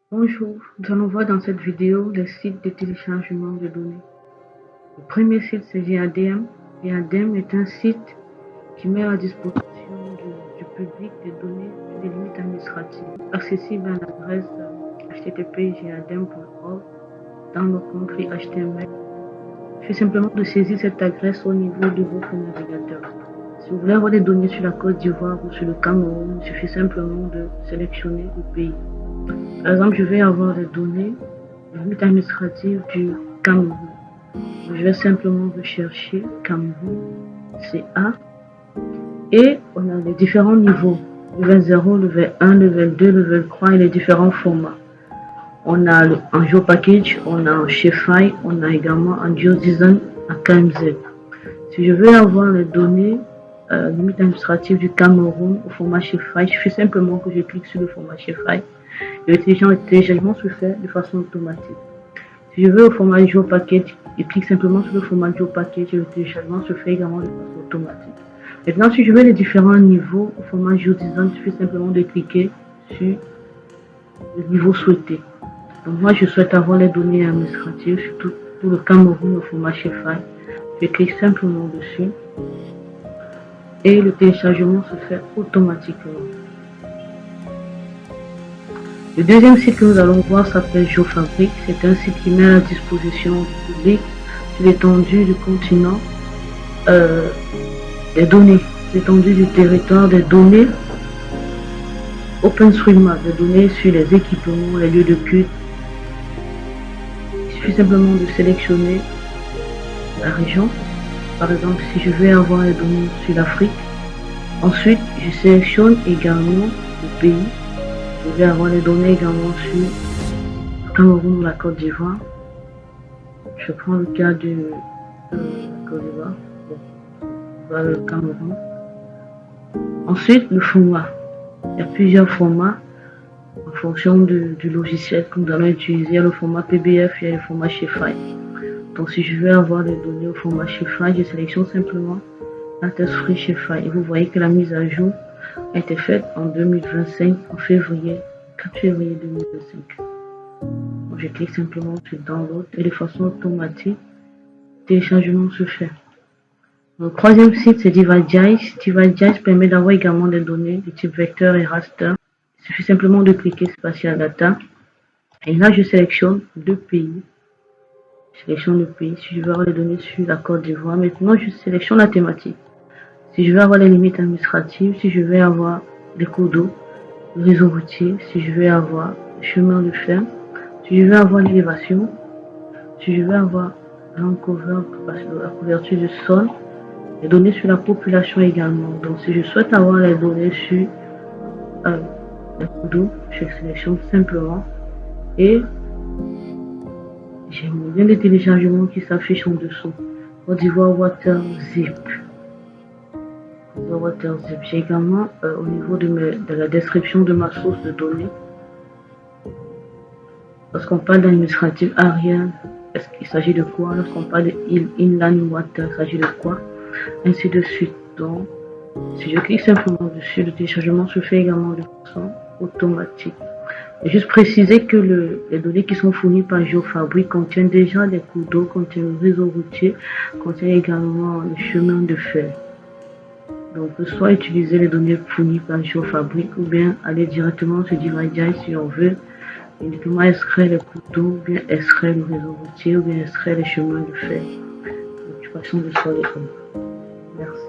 Bonjour, nous allons voir dans cette vidéo les sites de téléchargement de données. Le premier site c'est GADM. GADM est un site qui met à disposition du public des données sur des limites administratives, accessibles à l'adresse http://gadem.org dans le compris HTML. Il suffit simplement de saisir cette adresse au niveau de votre navigateur. Si vous voulez avoir des données sur la Côte d'Ivoire ou sur le Cameroun, il suffit simplement de sélectionner le pays. Par exemple, je vais avoir les données, les limites administratives du Cameroun. Je vais simplement rechercher Cameroun, CA, et on a les différents niveaux, level 0, level 1, level 2, level 3 et les différents formats. On a en GeoPackage, on a en Shapefile, on a également en GeoDesign à KMZ. Si je veux avoir les données limites administratives du Cameroun au format Shapefile, il suffit simplement que je clique sur le format Shapefile. Le téléchargement se fait de façon automatique. Si je veux au format GeoPackage, je clique simplement sur le format GeoPackage et le téléchargement se fait également de façon automatique. Maintenant, si je veux les différents niveaux au format GeoDesign, il suffit simplement de cliquer sur le niveau souhaité. Donc moi, je souhaite avoir les données administratives, surtout pour le Cameroun au format Shapefile. Je clique simplement dessus et le téléchargement se fait automatiquement. Le deuxième site que nous allons voir s'appelle GeoFabric. C'est un site qui met à disposition du public sur l'étendue du continent des données, l'étendue du territoire des données OpenStreetMap, des données sur les équipements, les lieux de culte. Il suffit simplement de sélectionner la région. Par exemple, si je veux avoir les données sur l'Afrique, ensuite je sélectionne également le pays. Je vais avoir les données également sur le Cameroun ou la Côte d'Ivoire. Je prends le cas de la Côte d'Ivoire. Voilà le Cameroun. Ensuite, le format. Il y a plusieurs formats en fonction du logiciel que nous allons utiliser. Il y a le format PBF, il y a le format Shapefile. Donc, si je veux avoir les données au format Shapefile, je sélectionne simplement la test free Shapefile. Et vous voyez que la mise à jour a été faite en 2025, en février, 4 février 2025. Donc, je clique simplement sur Download et de façon automatique, le téléchargement se fait. Le troisième site, c'est DeviceJice. DeviceJice permet d'avoir également des données de type vecteur et raster. Il suffit simplement de cliquer Spatial Data. Et là, je sélectionne le pays. Je sélectionne le pays. Si je veux avoir les données sur la Côte d'Ivoire, maintenant, je sélectionne la thématique. Si je veux avoir les limites administratives, si je veux avoir les cours d'eau, le réseau routier, si je veux avoir le chemin de fer, si je veux avoir l'élévation, si je veux avoir la couverture du sol, les données sur la population également. Donc, si je souhaite avoir les données sur les cours d'eau, je sélectionne simplement et j'ai mon lien de téléchargement qui s'affiche en dessous. Côte d'Ivoire Water Zip. J'ai également au niveau de la description de ma source de données. Lorsqu'on parle d'administratif Ariane, est-ce qu'il s'agit de quoi? Lorsqu'on parle de Inland Water, il s'agit de quoi? Ainsi de suite. Donc, si je clique simplement dessus, le téléchargement se fait également de façon automatique. Et juste préciser que les données qui sont fournies par GeoFabric contiennent déjà des cours d'eau, contiennent le réseau routier, contiennent également les chemins de fer. Donc, on peut soit utiliser les données fournies par GeoFabric ou bien aller directement sur DeviceJice si on veut uniquement extraire les cours d'eau, ou bien extraire le réseau routier, ou bien extraire les chemins de fer. L'occupation de sol et eau. Merci.